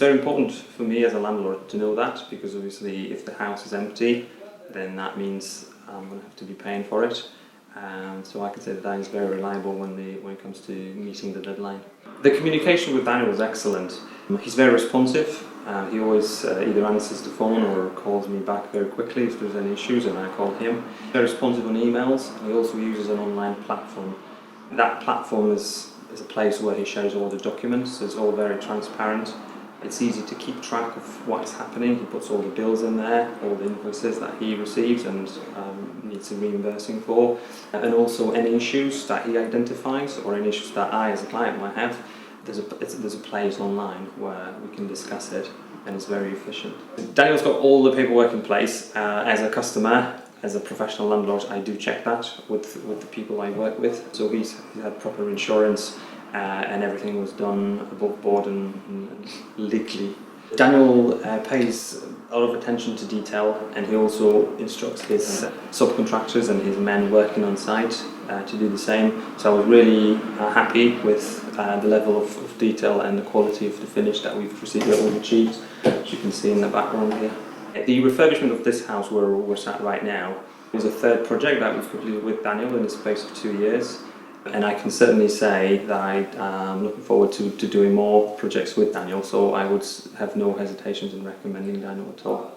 very important for me as a landlord to know that, because obviously if the house is empty, then that means I'm going to have to be paying for it. So I can say that Daniel's very reliable when it comes to meeting the deadline. The communication with Daniel is excellent. He's very responsive. He always either answers the phone or calls me back very quickly if there's any issues, and I call him. Very responsive on emails. He also uses an online platform. That platform is a place where he shares all the documents. It's all very transparent. It's easy to keep track of what's happening. He puts all the bills in there, all the invoices that he receives and needs a reimbursing for, and also any issues that he identifies or any issues that I as a client might have. There's a place online where we can discuss it, and it's very efficient. Daniel's got all the paperwork in place. As a customer, as a professional landlord, I do check that with the people I work with. So he's had proper insurance, and everything was done above board and legally. Daniel pays a lot of attention to detail, and he also instructs his subcontractors and his men working on site to do the same. So I was really happy with the level of detail and the quality of the finish that we've achieved, as you can see in the background here. The refurbishment of this house where we're sat right now was a third project that we've completed with Daniel in the space of 2 years. And I can certainly say that I'm looking forward to doing more projects with Daniel, so I would have no hesitations in recommending Daniel at all.